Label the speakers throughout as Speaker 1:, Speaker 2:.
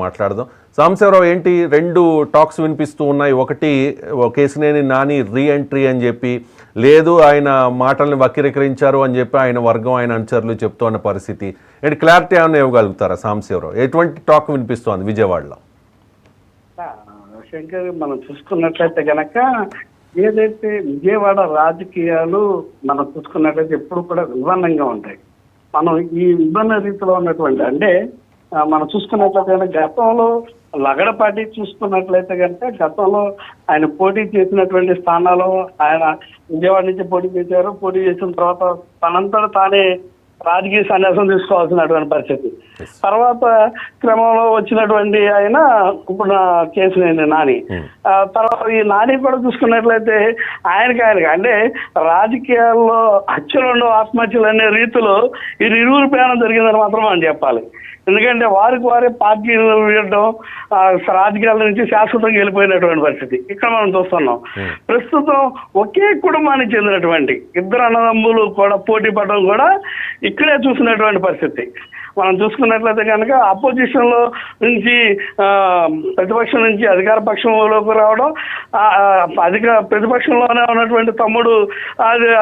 Speaker 1: మాట్లాడదాం. సాంబశివరావు, ఏంటి రెండు టాక్స్ వినిపిస్తూ ఉన్నాయి. ఒకటి కేసినేని నాని రీ ఎంట్రీ అని చెప్పి, లేదు ఆయన మాటల్ని వక్రీకరించారు అని చెప్పి ఆయన వర్గం ఆయన అనుచరులు చెప్తున్న పరిస్థితి. ఏంటి క్లారిటీ ఏమైనా ఇవ్వగలుగుతారా సాంబశివరావు? ఎటువంటి టాక్ వినిపిస్తోంది విజయవాడలో?
Speaker 2: శంకర్, మనం చూసుకున్నట్లయితే గనక ఏదైతే విజయవాడ రాజకీయాలు మనం చూసుకున్నట్లయితే ఎప్పుడు కూడా విభిన్నంగా ఉంటాయి. మనం ఈ విభిన్న రీతిలో ఉన్నటువంటి అంటే మనం చూసుకున్నట్లయితే కనుక గతంలో లగడపాటి చూసుకున్నట్లయితే కనుక గతంలో ఆయన పోటీ చేసినటువంటి స్థానాలు ఆయన విజయవాడ నుంచి పోటీ చేశారు. పోటీ చేసిన తర్వాత తనంతట తానే రాజకీయ సన్యాసం తీసుకోవాల్సినటువంటి పరిస్థితి. తర్వాత క్రమంలో వచ్చినటువంటి ఆయన ఇప్పుడు కేసినేని నాని. తర్వాత ఈ నాని కూడా చూసుకున్నట్లయితే ఆయనకి అంటే రాజకీయాల్లో హత్యలు ఆత్మహత్యలు అనే రీతిలో ఇది ఇరువురు ప్రయాణం జరిగిందని మాత్రం మనం చెప్పాలి. ఎందుకంటే వారికి వారే పార్టీలు వీడడం రాజకీయాల నుంచి శాశ్వతంగా వెళ్ళిపోయినటువంటి పరిస్థితి ఇక్కడ మనం చూస్తున్నాం. ప్రస్తుతం ఒకే కుటుంబానికి చెందినటువంటి ఇద్దరు అన్నదమ్ములు కూడా పోటీ పడడం కూడా ఇక్కడే చూసినటువంటి పరిస్థితి. మనం చూసుకున్నట్లయితే కనుక అపోజిషన్ లో నుంచి ప్రతిపక్షం నుంచి అధికార పక్షంలోకి రావడం, ప్రతిపక్షంలోనే ఉన్నటువంటి తమ్ముడు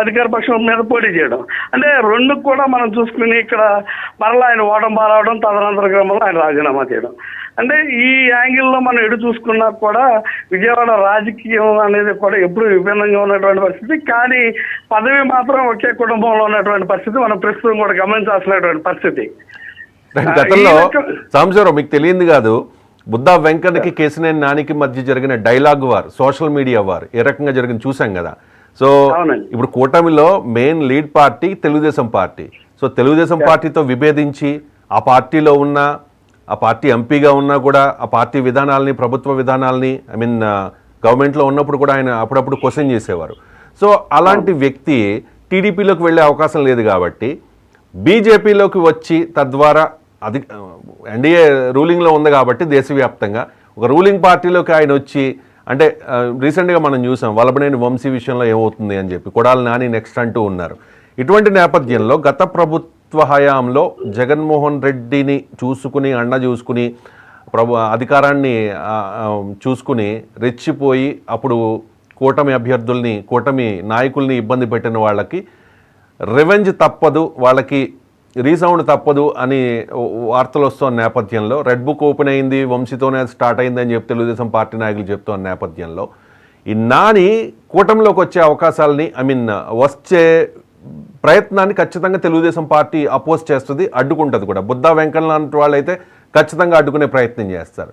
Speaker 2: అధికార పక్షం మీద పోటీ చేయడం, అంటే రెండు కూడా మనం చూసుకుని ఇక్కడ మరలా ఆయన ఓటం పాలవడం, తదనంతర క్రమంలో ఆయన రాజీనామా చేయడం. అంటే ఈ యాంగిల్లో మనం ఎటు చూసుకున్నా కూడా విజయవాడ రాజకీయం అనేది కూడా ఎప్పుడు విభిన్నంగా ఉన్నటువంటి పరిస్థితి. కానీ పదవి మాత్రం ఒకే కుటుంబంలో ఉన్నటువంటి పరిస్థితి మనం ప్రస్తుతం కూడా గమనించాల్సినటువంటి పరిస్థితి.
Speaker 1: గతంలో సాంబశివరావు, మీకు తెలియంది కాదు, బుద్ధా వెంకన్నకి కేసినేని నానికి మధ్య జరిగిన dialogue war, social media war ఏ రకంగా జరిగింది చూసాం కదా. సో ఇప్పుడు కూటమిలో main lead party Telugu Desam party. So Telugu Desam పార్టీతో విభేదించి ఆ పార్టీలో ఉన్న ఆ పార్టీ ఎంపీగా ఉన్నా కూడా ఆ పార్టీ విధానాలని, ప్రభుత్వ విధానాలని, గవర్నమెంట్లో ఉన్నప్పుడు కూడా ఆయన అప్పుడప్పుడు క్వశ్చన్ చేసేవారు. సో అలాంటి వ్యక్తి టీడీపీలోకి వెళ్ళే అవకాశం లేదు కాబట్టి బీజేపీలోకి వచ్చి తద్వారా అది ఎన్డీఏ రూలింగ్లో ఉంది కాబట్టి దేశవ్యాప్తంగా ఒక రూలింగ్ పార్టీలోకి ఆయన వచ్చి, అంటే రీసెంట్గా మనం చూసాం వల్లభనేని వంశీ విషయంలో ఏమవుతుంది అని చెప్పి కొడాలి నాని నెక్స్ట్ అంటూ ఉన్నారు. ఇటువంటి నేపథ్యంలో గత ప్రభుత్వ హయాంలో జగన్మోహన్ రెడ్డిని చూసుకుని చూసుకుని అధికారాన్ని చూసుకుని రెచ్చిపోయి అప్పుడు కూటమి అభ్యర్థుల్ని, కూటమి నాయకుల్ని ఇబ్బంది పెట్టిన వాళ్ళకి రివెంజ్ తప్పదు, వాళ్ళకి రీసౌండ్ తప్పదు అని వార్తలు వస్తున్న నేపథ్యంలో రెడ్ బుక్ ఓపెన్ అయింది, వంశీతోనే స్టార్ట్ అయింది అని చెప్పి తెలుగుదేశం పార్టీ నాయకులు చెప్తున్న నేపథ్యంలో ఈ నాని కూటమిలోకి వచ్చే అవకాశాలని వచ్చే ప్రయత్నాన్ని ఖచ్చితంగా తెలుగుదేశం పార్టీ అపోజ్ చేస్తుంది, అడ్డుకుంటుంది కూడా. బుద్ధా వెంకన్న లాంటి వాళ్ళు అయితే ఖచ్చితంగా అడ్డుకునే ప్రయత్నం చేస్తారు.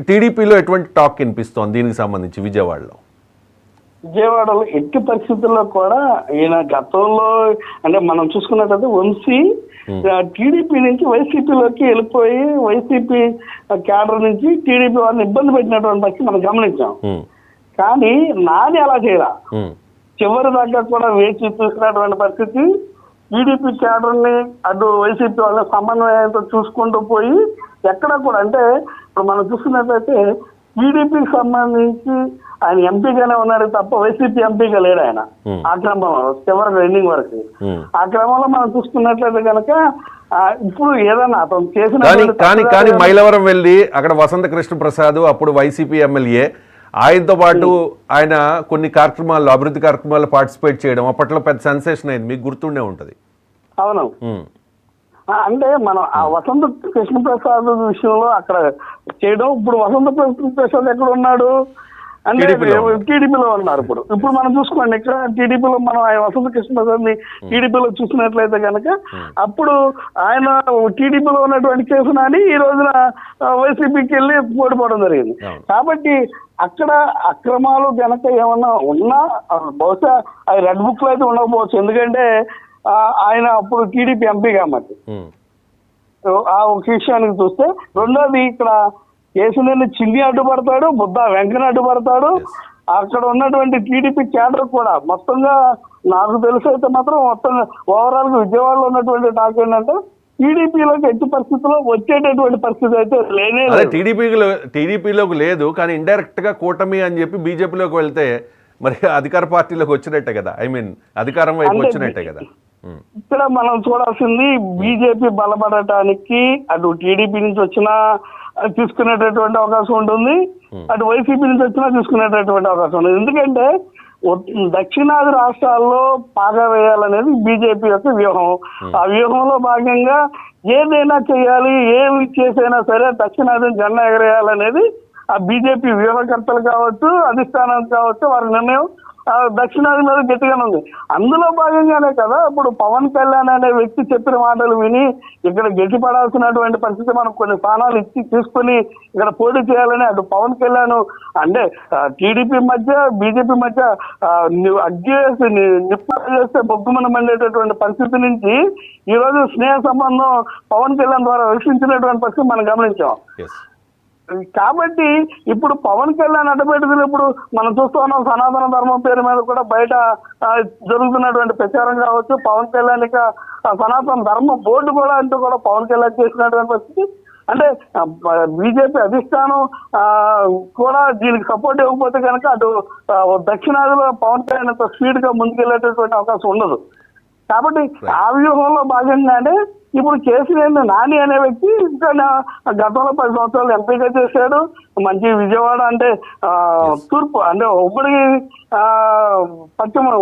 Speaker 1: టీడీపీలో ఎటువంటి టాక్ వినిపిస్తోంది దీనికి సంబంధించి విజయవాడలో?
Speaker 2: విజయవాడలో ఎట్టి పరిస్థితుల్లో కూడా ఈయన గతంలో అంటే మనం చూసుకున్నట్లయితే వంశీ టీడీపీ నుంచి వైసీపీలోకి వెళ్ళిపోయి వైసీపీ క్యాడర్ నుంచి టీడీపీ వాళ్ళని ఇబ్బంది పెట్టినటువంటి పరిస్థితి మనం గమనించాం. కానీ నాని అలా చేయాల చివరి దాకా కూడా వేచి చూసినటువంటి పరిస్థితి. టీడీపీ క్యాడర్ని అటు వైసీపీ వాళ్ళ సమన్వయంతో చూసుకుంటూ పోయి ఎక్కడ కూడా అంటే ఇప్పుడు మనం చూసుకున్నట్లయితే టీడీపీకి సంబంధించి ఆయన ఎంపీగానే ఉన్నాడు తప్ప వైసీపీ ఎంపీగా లేడు ఆయన. ఆ క్రమంలో చివరికి ఎండింగ్ వరకు ఆ క్రమంలో మనం చూసుకున్నట్లయితే కనుక ఇప్పుడు ఏదన్నా అతను చేసిన
Speaker 1: కానీ మైలవరం వెళ్ళి అక్కడ వసంత కృష్ణ ప్రసాద్ అప్పుడు వైసీపీ ఎమ్మెల్యే ఆయనతో పాటు ఆయన కొన్ని కార్యక్రమాల్లో, అభివృద్ధి కార్యక్రమాల్లో పార్టిసిపేట్ చేయడం అప్పట్లో పెద్ద సెన్సేషన్ అయింది, మీకు గుర్తుండే ఉంటది.
Speaker 2: అవును, అంటే మనం ఆ వసంత కృష్ణప్రసాద్ విషయంలో అక్కడ చేయడం. ఇప్పుడు వసంత కృష్ణప్రసాద్ ఎక్కడ ఉన్నాడు అంటే టీడీపీలో ఉన్నారు. ఇప్పుడు మనం చూసుకోండి, ఇక్కడ టీడీపీలో మనం ఆయన వసంత కృష్ణప్రసాద్ ని టీడీపీలో చూసినట్లయితే కనుక అప్పుడు ఆయన టీడీపీలో ఉన్నటువంటి కేసునని ఈ రోజున వైసీపీకి వెళ్ళి ఓడిపోవడం జరిగింది. కాబట్టి అక్కడ అక్రమాలు గనక ఏమన్నా ఉన్నా బహుశా అవి రెడ్ బుక్ లో అయితే ఉండకపోవచ్చు, ఎందుకంటే ఆయన అప్పుడు టీడీపీ ఎంపీ కాబట్టి. ఆ ఒక విషయానికి చూస్తే రెండోది ఇక్కడ కేసునేని చిన్ని అడ్డుపడతాడు, బుద్ధా వెంకన్న అడ్డుపడతాడు. అక్కడ ఉన్నటువంటి టీడీపీ క్యాడర్ కూడా మొత్తంగా నాకు తెలిసి అయితే మాత్రం మొత్తంగా ఓవరాల్ గా విజయవాడలో ఉన్నటువంటి టాక్ ఏంటంటే టీడీపీలోకి ఎట్టి పరిస్థితుల్లో వచ్చేటటువంటి పరిస్థితి అయితే లేనే లేదు.
Speaker 1: టీడీపీలోకి లేదు, కానీ ఇండైరెక్ట్ గా కూటమి అని చెప్పి బీజేపీలోకి వెళ్తే మరి అధికార పార్టీలోకి వచ్చినట్టే కదా, అధికారం వైపు వచ్చినట్టే కదా.
Speaker 2: ఇక్కడ మనం చూడాల్సింది బీజేపీ బలపడటానికి అటు టీడీపీ నుంచి వచ్చిన అది తీసుకునేటటువంటి అవకాశం ఉంటుంది, అటు వైసీపీ నుంచి వచ్చినా తీసుకునేటటువంటి అవకాశం ఉంటుంది. ఎందుకంటే దక్షిణాది రాష్ట్రాల్లో పాగా వేయాలనేది బీజేపీ యొక్క వ్యూహం. ఆ వ్యూహంలో భాగంగా ఏదైనా చేయాలి, ఏమి చేసైనా సరే దక్షిణాదిని జెండా ఎగరేయాలనేది ఆ బీజేపీ వ్యూహకర్తలు కావచ్చు, అధిష్టానం కావచ్చు, వారి నిర్ణయం దక్షిణాది మీద గట్టిగానే ఉంది. అందులో భాగంగానే కదా ఇప్పుడు పవన్ కళ్యాణ్ అనే వ్యక్తి చెప్పిన మాటలు విని ఇక్కడ గట్టిపడాల్సినటువంటి పరిస్థితి, మనం కొన్ని స్థానాలు ఇచ్చి తీసుకుని ఇక్కడ పోటీ చేయాలని అటు పవన్ కళ్యాణ్ అంటే టీడీపీ మధ్య బీజేపీ మధ్య అగ్గి వేసి నిప్పు చేస్తే బొగ్గుమని మండేటటువంటి పరిస్థితి నుంచి ఈ రోజు స్నేహ సంబంధం పవన్ కళ్యాణ్ ద్వారా రక్షించినటువంటి పరిస్థితి మనం గమనించాం. కాబట్టి ఇప్పుడు పవన్ కళ్యాణ్ అడ్డపెట్టుకున్నప్పుడు మనం చూస్తూ ఉన్నాం, సనాతన ధర్మం పేరు మీద కూడా బయట జరుగుతున్నటువంటి ప్రచారం కావచ్చు, పవన్ కళ్యాణ్ సనాతన ధర్మ బోర్డు కూడా అంటూ కూడా పవన్ కళ్యాణ్ చేసినటువంటి పరిస్థితి. అంటే బీజేపీ అధిష్టానం కూడా దీనికి సపోర్ట్ ఇవ్వకపోతే కనుక అటు దక్షిణాదిలో పవన్ కళ్యాణ్ అంత స్పీడ్ గా ముందుకెళ్లేటటువంటి అవకాశం ఉండదు. కాబట్టి ఆ వ్యూహంలో భాగంగానే ఇప్పుడు కేసీఆర్ నాని అనే వ్యక్తి ఇంకా గతంలో 10 సంవత్సరాలు ఎంపీగా చేశాడు. మంచి విజయవాడ అంటే తూర్పు అంటే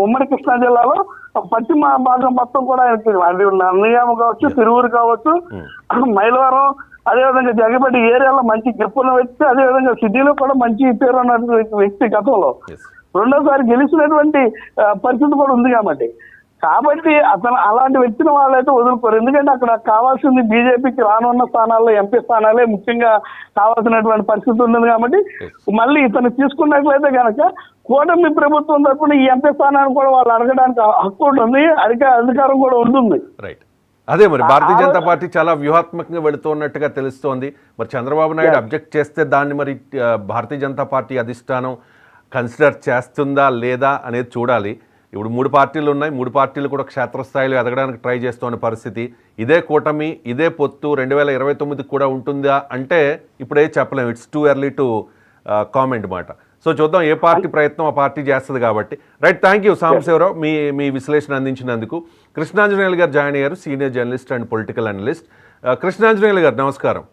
Speaker 2: ఉమ్మడి కృష్ణా జిల్లాలో పశ్చిమ భాగం మొత్తం కూడా అది నిర్ణయం కావచ్చు, తిరువురు కావచ్చు, మైలవరం, అదేవిధంగా జగపేట ఏరియాలో మంచి గ్రిప్పున్న వ్యక్తి, అదేవిధంగా సిటీలో కూడా మంచి పేరు ఉన్నటువంటి వ్యక్తి గతంలో రెండోసారి గెలిచినటువంటి పరిస్థితి కూడా ఉంది. కాబట్టి అతను అలాంటి వ్యక్తిని వాళ్ళైతే వదులుకోరు. ఎందుకంటే అక్కడ కావాల్సింది బీజేపీకి రానున్న స్థానాల్లో ఎంపీ స్థానాలే ముఖ్యంగా కావాల్సినటువంటి పరిస్థితి ఉంది. కాబట్టి మళ్ళీ ఇతను తీసుకున్నట్లయితే కనుక కూటమి ప్రభుత్వం తరఫున ఈ ఎంపీ స్థానాన్ని కూడా వాళ్ళు అడగడానికి హక్కు ఉంటుంది, అధికారం కూడా ఉంటుంది.
Speaker 1: అదే మరి భారతీయ జనతా పార్టీ చాలా వ్యూహాత్మకంగా వెళుతున్నట్టుగా తెలుస్తోంది. మరి చంద్రబాబు నాయుడు అబ్జెక్ట్ చేస్తే దాన్ని మరి భారతీయ జనతా పార్టీ అధిష్టానం కన్సిడర్ చేస్తుందా లేదా అనేది చూడాలి. ఇప్పుడు 3 పార్టీలు ఉన్నాయి, 3 పార్టీలు కూడా క్షేత్రస్థాయిలో ఎదగడానికి ట్రై చేస్తున్న పరిస్థితి. ఇదే కూటమి, ఇదే పొత్తు 2029 కూడా ఉంటుందా అంటే ఇప్పుడే చెప్పలేము. It's too early to comment మాట. సో చూద్దాం ఏ పార్టీ ప్రయత్నం ఆ పార్టీ చేస్తుంది కాబట్టి. రైట్, థ్యాంక్ యూ సాంబశివరావు మీ విశ్లేషణ అందించినందుకు. కృష్ణాంజనేయులు గారు జాయిన్ అయ్యారు, senior journalist and political analyst. Krishnanjaneyulu గారు నమస్కారం.